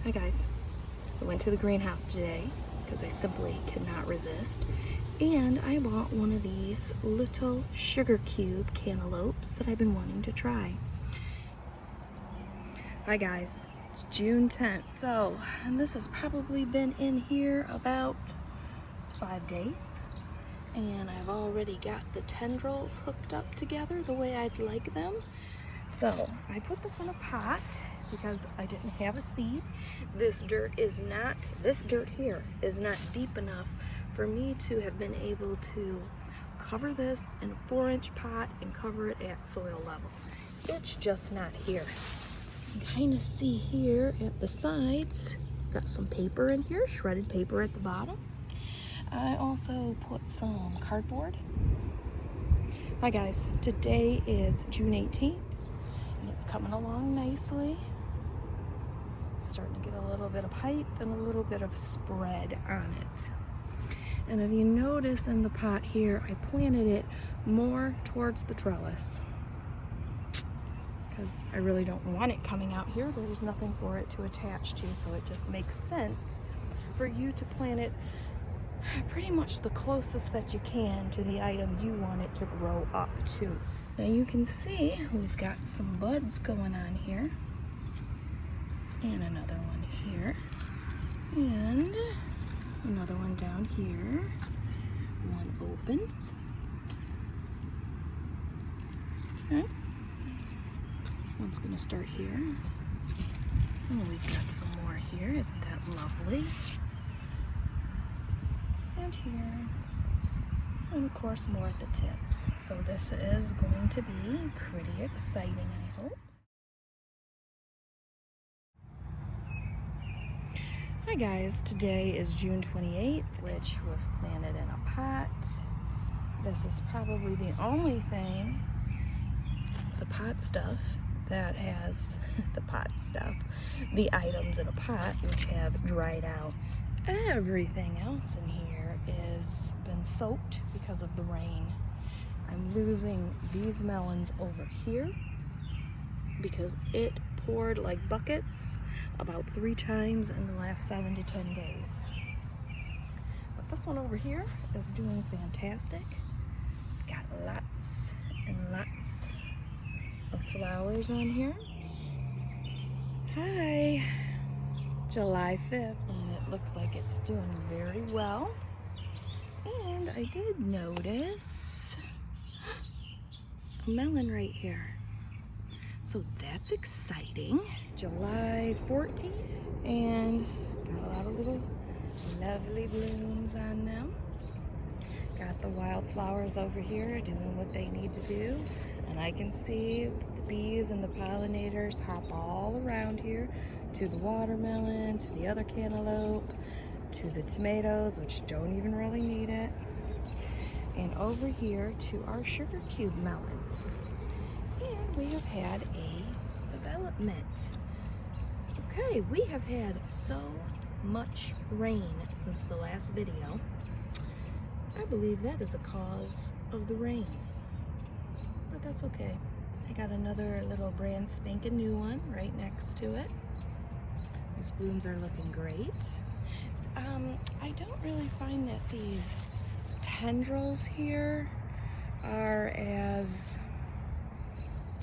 Hi guys, I went to the greenhouse today because I simply could not resist, and I bought one of these little sugar cube cantaloupes that I've been wanting to try. Hi guys, it's June 10th, so and this has probably been in here about 5 days, and I've already got the tendrils hooked up together the way I'd like them. So I put this in a pot because I didn't have a seed. This dirt here is not deep enough for me to have been able to cover this in a 4-inch pot and cover it at soil level. It's just not here. You can kind of see here at the sides, got some paper in here, shredded paper at the bottom. I also put some cardboard. Hi guys, today is June 18th. And it's coming along nicely. Starting to get a little bit of height and a little bit of spread on it. And if you notice in the pot here, I planted it more towards the trellis because I really don't want it coming out here. There's nothing for it to attach to, so it just makes sense for you to plant it pretty much the closest that you can to the item you want it to grow up to. Now you can see we've got some buds going on here, and another one here, and another one down here, one open. Okay, one's gonna start here, and we've got some more here. Isn't that lovely? And here, and of course more at the tips. So this is going to be pretty exciting, I hope. Hi guys, today is June 28th, which was planted in a pot. This is probably the only thing, the pot stuff, that has the items in a pot which have dried out. Everything else in here is been soaked because of the rain. I'm losing these melons over here because it poured like buckets about 3 times in the last 7 to 10 days. But this one over here is doing fantastic. Got lots and lots of flowers on here. Hi! July 5th, and it looks like it's doing very well. And I did notice a melon right here. So that's exciting. July 14th, and got a lot of little lovely blooms on them. Got the wildflowers over here doing what they need to do. And I can see the bees and the pollinators hop all around here to the watermelon, to the other cantaloupe, to the tomatoes, which don't even really need it, and over here to our sugar cube melon. And we have had a development. Okay, we have had so much rain since the last video. I believe that is a cause of the rain, but that's okay. I got another little brand spanking new one right next to it. These blooms are looking great. I don't really find that these tendrils here are as,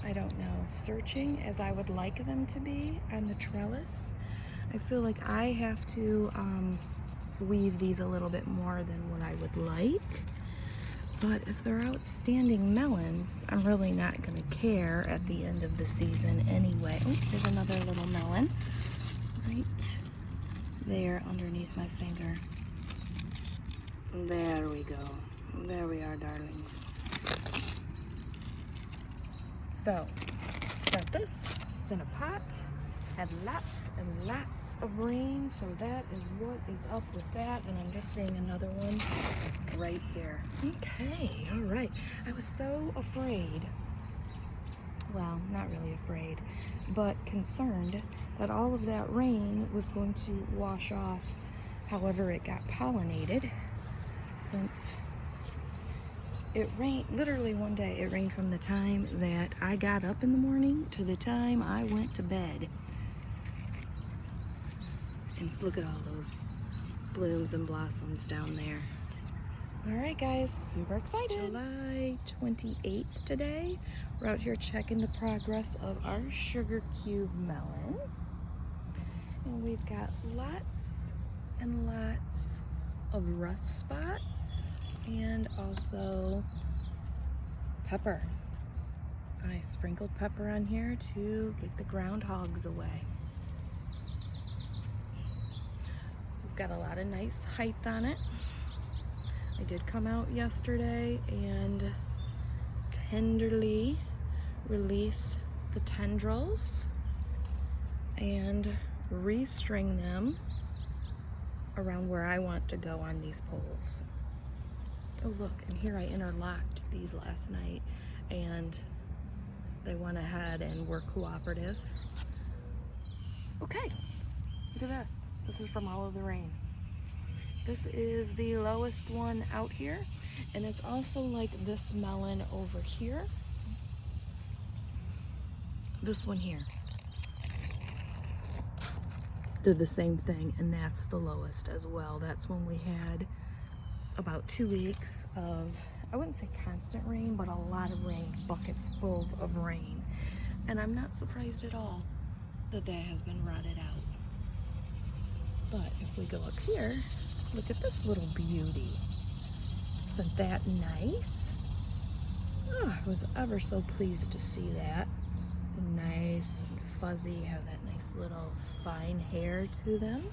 I don't know, searching as I would like them to be on the trellis. I feel like I have to weave these a little bit more than what I would like. But if they're outstanding melons, I'm really not going to care at the end of the season anyway. Oh, there's another little melon right there underneath my finger. There we go. There we are, darlings. So, got this. It's in a pot. Had lots and lots of rain, so that is what is up with that. And I'm just seeing another one right here. Okay, all right. I was so afraid, well, not really afraid, but concerned that all of that rain was going to wash off however it got pollinated, since it rained literally one day. It rained from the time that I got up in the morning to the time I went to bed. And look at all those blooms and blossoms down there. All right, guys, super excited. July 28th today. We're out here checking the progress of our sugar cube melon. And we've got lots and lots of rust spots and also pepper. I sprinkled pepper on here to get the groundhogs away. We've got a lot of nice height on it. I did come out yesterday and tenderly release the tendrils and restring them around where I want to go on these poles. Oh look, and here I interlocked these last night and they went ahead and were cooperative. Okay, look at this. This is from all of the rain. This is the lowest one out here, and it's also like this melon over here. This one here did the same thing, and that's the lowest as well. That's when we had about 2 weeks of, I wouldn't say constant rain, but a lot of rain, bucketfuls of rain. And I'm not surprised at all that that has been rotted out. But if we go up here, look at this little beauty. Isn't that nice? Oh, I was ever so pleased to see that. Nice and fuzzy, have that nice little fine hair to them.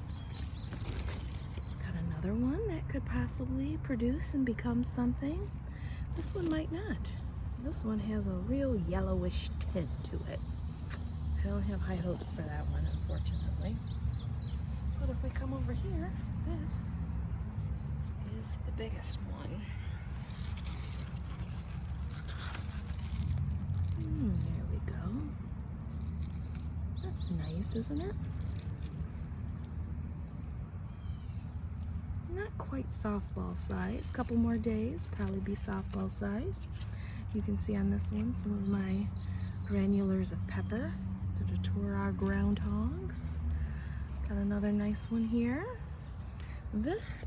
Got another one that could possibly produce and become something. This one might not. This one has a real yellowish tint to it. I don't have high hopes for that one, unfortunately. But if we come over here, this is the biggest one. There we go. That's nice, isn't it? Not quite softball size. Couple more days, probably be softball size. You can see on this one some of my granulars of pepper to deter our groundhogs. Got another nice one here. This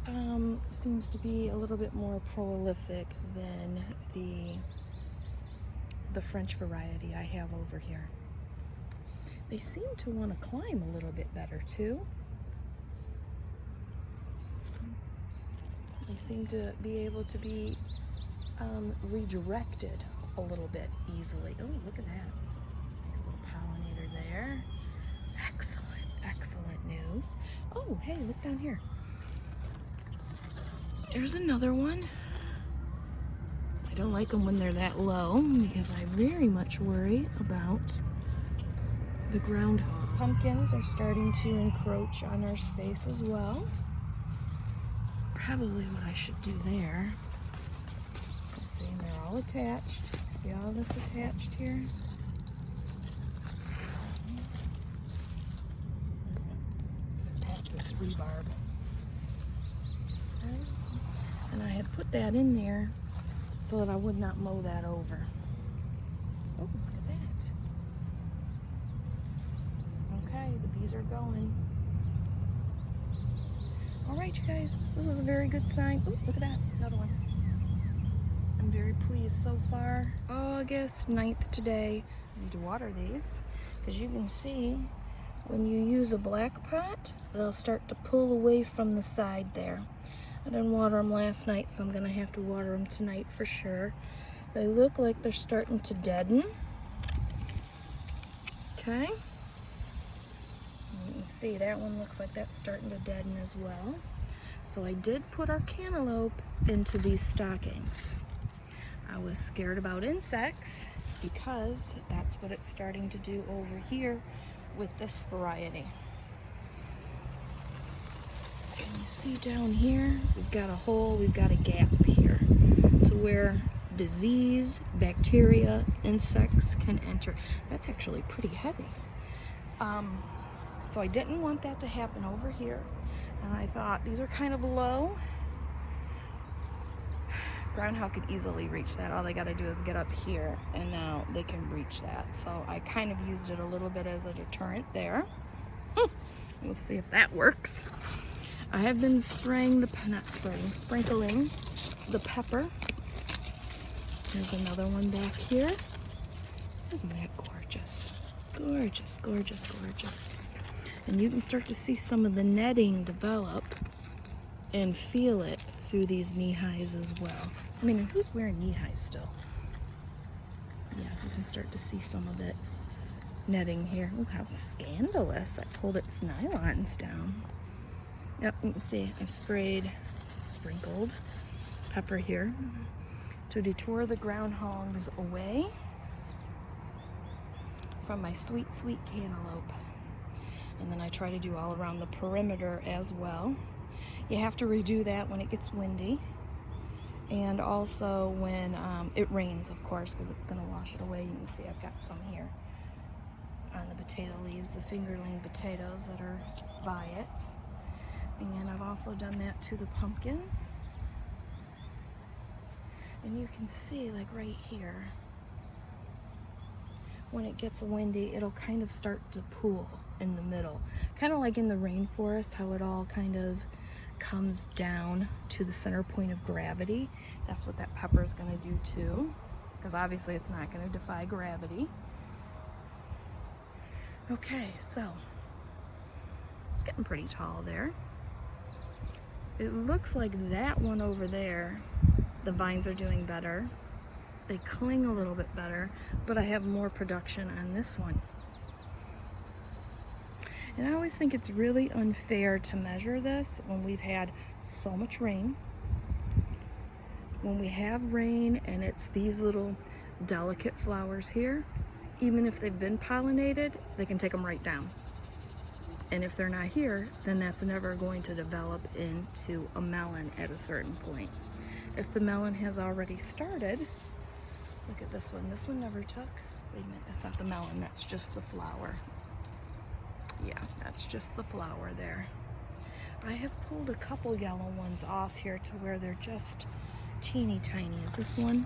seems to be a little bit more prolific than the French variety I have over here. They seem to want to climb a little bit better too. They seem to be able to be redirected a little bit easily. Oh, look at that. Nice little pollinator there. Excellent, excellent news. Oh, hey, look down here. There's another one. I don't like them when they're that low because I very much worry about the groundhog. Pumpkins are starting to encroach on our space as well. Probably what I should do there. Let's see, they're all attached. See all this attached here? Past this rebarb. Okay. And I had put that in there so that I would not mow that over. Oh, look at that. Okay, the bees are going. All right, you guys, this is a very good sign. Oh, look at that, another one. I'm very pleased so far. August 9th today. I need to water these because you can see when you use a black pot, they'll start to pull away from the side there. I didn't water them last night, so I'm gonna have to water them tonight for sure. They look like they're starting to deaden. Okay. You can see that one looks like that's starting to deaden as well. So I did put our cantaloupe into these stockings. I was scared about insects because that's what it's starting to do over here with this variety. Can you see down here? We've got a hole, we've got a gap here to where disease, bacteria, insects can enter. That's actually pretty heavy. So I didn't want that to happen over here. And I thought these are kind of low. Groundhog could easily reach that. All they got to do is get up here and now they can reach that. So I kind of used it a little bit as a deterrent there. We'll see if that works. I have been spraying sprinkling the pepper. There's another one back here. Isn't that gorgeous? Gorgeous, gorgeous, gorgeous. And you can start to see some of the netting develop and feel it through these knee-highs as well. I mean, who's wearing knee-highs still? Yeah, you can start to see some of it netting here. Look how scandalous. I pulled its nylons down. Yep, you can see I've sprinkled pepper here to deter the groundhogs away from my sweet, sweet cantaloupe. And then I try to do all around the perimeter as well. You have to redo that when it gets windy, and also when it rains, of course, because it's going to wash it away. You can see I've got some here on the potato leaves, the fingerling potatoes that are by it. And I've also done that to the pumpkins. And you can see, like right here, when it gets windy, it'll kind of start to pool in the middle. Kind of like in the rainforest, how it all kind of comes down to the center point of gravity. That's what that pepper is going to do too, because obviously it's not going to defy gravity. Okay, so it's getting pretty tall there. It looks like that one over there, the vines are doing better. They cling a little bit better, but I have more production on this one. And I always think it's really unfair to measure this when we've had so much rain. When we have rain and it's these little delicate flowers here, even if they've been pollinated, they can take them right down. And if they're not here, then that's never going to develop into a melon at a certain point. If the melon has already started, look at this one. This one never took. Wait a minute, that's not the melon, that's just the flower. Yeah, that's just the flower there. I have pulled a couple yellow ones off here to where they're just teeny tiny. Is this one?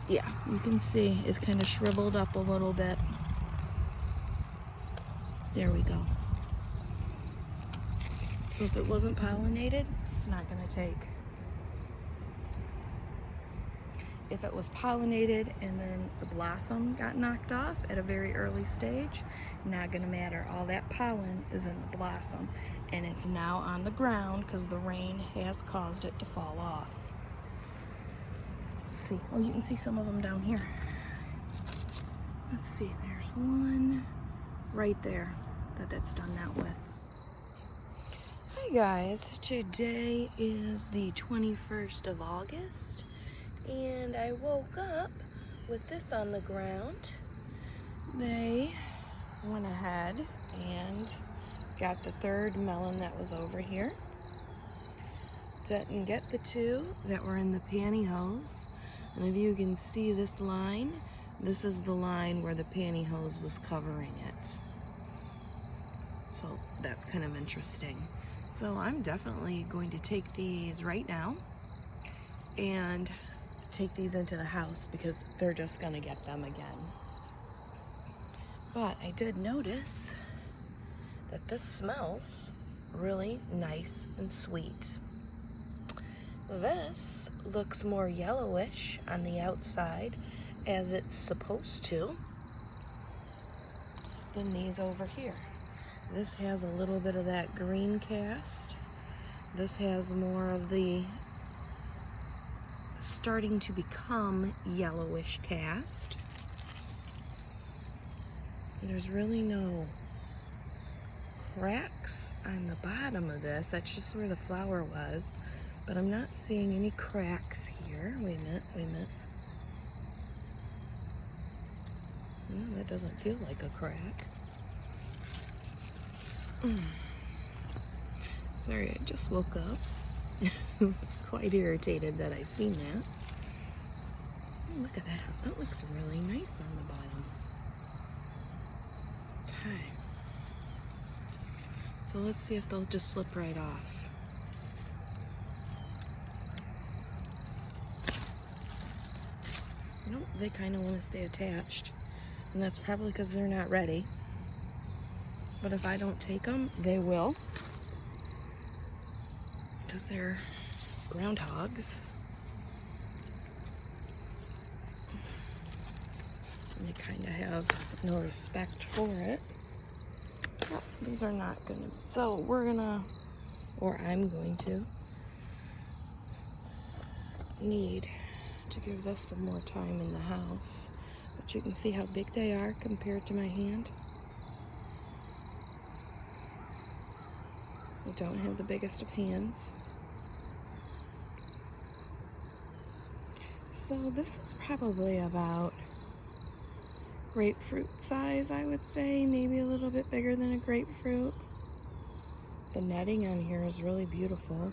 Yeah, you can see it's kind of shriveled up a little bit. There we go. So if it wasn't pollinated, it's not going to take. If it was pollinated and then the blossom got knocked off at a very early stage, not going to matter. All that pollen is in the blossom, and it's now on the ground because the rain has caused it to fall off. Let's see. Oh, you can see some of them down here. Let's see. There's one right there that's done that with. Hi guys. Today is the 21st of August. And I woke up with this on the ground. They went ahead and got the third melon that was over here. Didn't get the two that were in the pantyhose. And if you can see this line, this is the line where the pantyhose was covering it. So that's kind of interesting. So I'm definitely going to take these right now and take these into the house because they're just gonna get them again. But I did notice that this smells really nice and sweet. This looks more yellowish on the outside, as it's supposed to, than these over here. This has a little bit of that green cast. This has more of the starting to become yellowish cast. There's really no cracks on the bottom of this. That's just where the flower was. But I'm not seeing any cracks here. Wait a minute, wait a minute. No, that doesn't feel like a crack. Sorry, I just woke up. I was quite irritated that I seen that. Oh, look at that. That looks really nice on the bottom. Okay. So let's see if they'll just slip right off. Nope, they kind of want to stay attached. And that's probably because they're not ready. But if I don't take them, they will. Because they're groundhogs. And they kind of have no respect for it. Oh, these are not gonna, so we're gonna, or I'm going to, need to give this some more time in the house. But you can see how big they are compared to my hand. I don't have the biggest of hands. So this is probably about grapefruit size, I would say, maybe a little bit bigger than a grapefruit. The netting on here is really beautiful.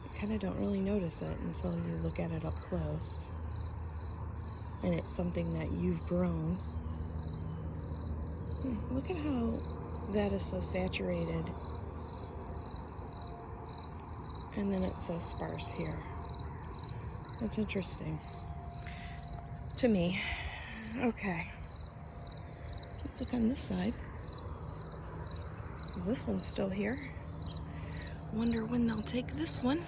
You kind of don't really notice it until you look at it up close. And it's something that you've grown. Look at how that is so saturated. And then it's so sparse here. That's interesting to me. Okay. Let's look on this side. Is this one still here? Wonder when they'll take this one.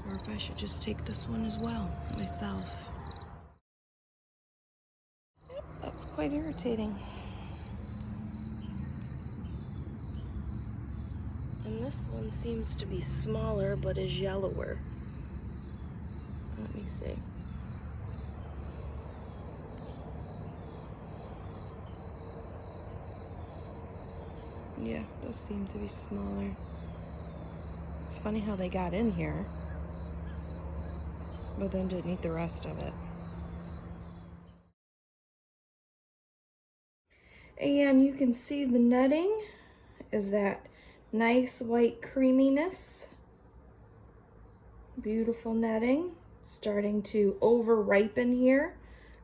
Or if I should just take this one as well myself. Yep, that's quite irritating. And this one seems to be smaller but is yellower. Let me see. Yeah, those seem to be smaller. It's funny how they got in here, but then didn't eat the rest of it. And you can see the netting is that nice white creaminess. Beautiful netting. Starting to over ripen here.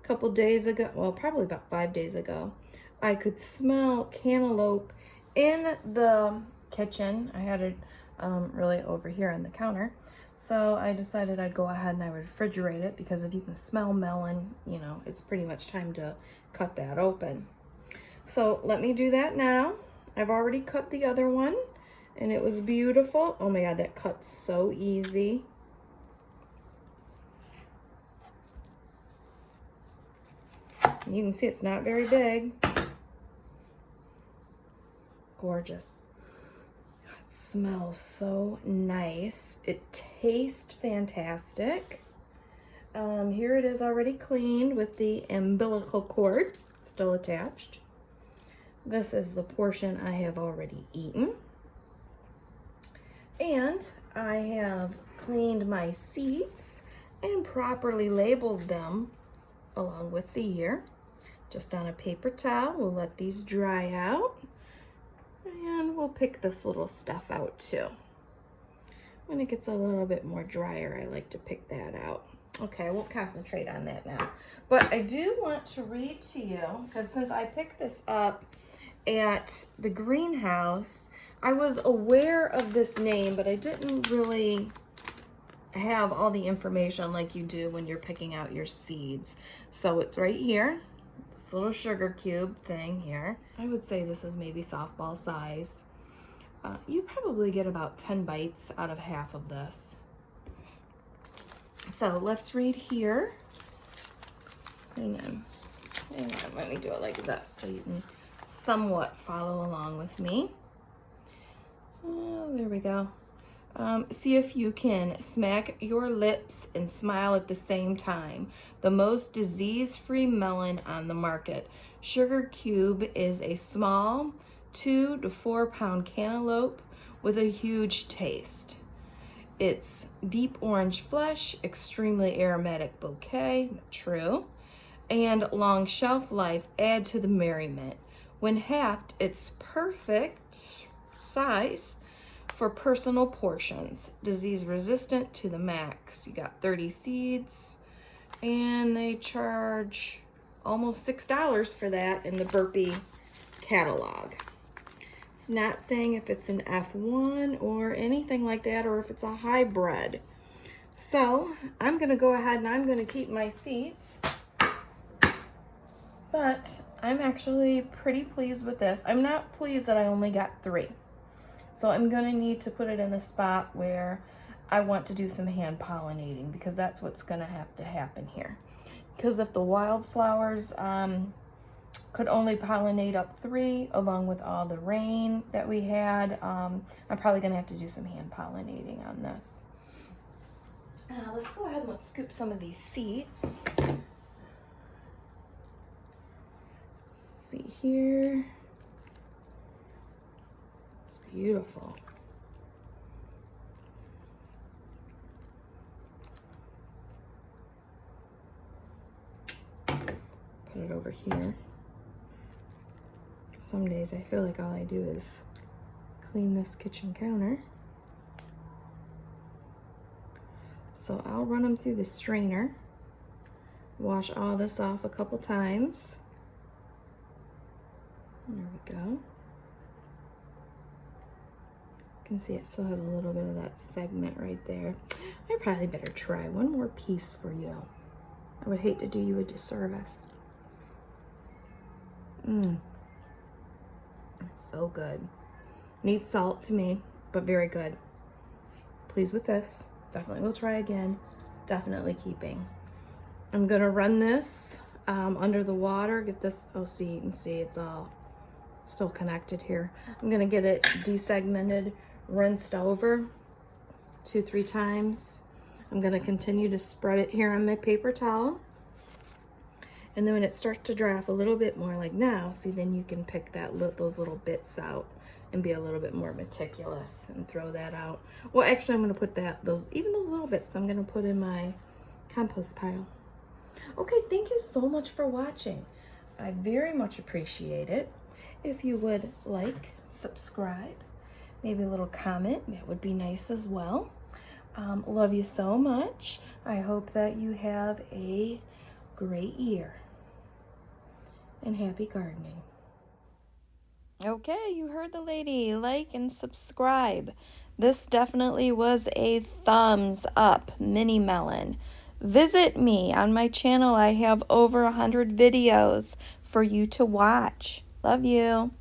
A couple days ago, well, probably about 5 days ago, I could smell cantaloupe in the kitchen. I had it really over here on the counter. So I decided I'd go ahead and I would refrigerate it, because if you can smell melon, you know, it's pretty much time to cut that open. So let me do that now. I've already cut the other one and it was beautiful. Oh my God, that cuts so easy. You can see it's not very big. Gorgeous. It smells so nice. It tastes fantastic. Here it is already cleaned with the umbilical cord still attached. This is the portion I have already eaten. And I have cleaned my seeds and properly labeled them along with the year. Just on a paper towel, we'll let these dry out. And we'll pick this little stuff out too. When it gets a little bit more drier, I like to pick that out. Okay, I won't concentrate on that now. But I do want to read to you, because since I picked this up at the greenhouse, I was aware of this name, but I didn't really have all the information like you do when you're picking out your seeds. So it's right here. This little sugar cube thing here. I would say this is maybe softball size. You probably get about 10 bites out of half of this. So let's read here. Hang on, let me do it like this so you can somewhat follow along with me. Oh, there we go. See if you can smack your lips and smile at the same time. The most disease-free melon on the market. Sugar Cube is a small 2 to 4 pound cantaloupe with a huge taste. It's deep orange flesh, extremely aromatic bouquet, true, and long shelf life add to the merriment. When halved, it's perfect size for personal portions. Disease resistant to the max. You got 30 seeds, and they charge almost $6 for that in the Burpee catalog. It's not saying if it's an F1 or anything like that, or if it's a hybrid. So I'm gonna go ahead and I'm gonna keep my seeds, but I'm actually pretty pleased with this. I'm not pleased that I only got 3. So I'm gonna need to put it in a spot where I want to do some hand pollinating, because that's what's gonna have to happen here. Because if the wildflowers could only pollinate up 3, along with all the rain that we had, I'm probably gonna have to do some hand pollinating on this. Let's go ahead and let's scoop some of these seeds. Let's see here. It's beautiful. Put it over here. Some days I feel like all I do is clean this kitchen counter. So I'll run them through the strainer, wash all this off a couple times. There we go. You can see it still has a little bit of that segment right there. I probably better try one more piece for you. I would hate to do you a disservice. It's so good. Needs salt to me, but very good. Pleased with this. Definitely will try again. Definitely keeping. I'm gonna run this under the water. Get this, oh, see, you can see it's all still connected here. I'm gonna get it desegmented, rinsed over 2-3 times. I'm gonna continue to spread it here on my paper towel. And then when it starts to dry off a little bit more, like now, see, then you can pick those little bits out and be a little bit more meticulous and throw that out. Well, actually, I'm gonna put those little bits, I'm gonna put in my compost pile. Okay, thank you so much for watching. I very much appreciate it. If you would like, subscribe, maybe a little comment, that would be nice as well. Love you so much. I hope that you have a great year and happy gardening. Okay, you heard the lady. Like and subscribe. This definitely was a thumbs up mini melon. Visit me on my channel. I have over 100 videos for you to watch. Love you.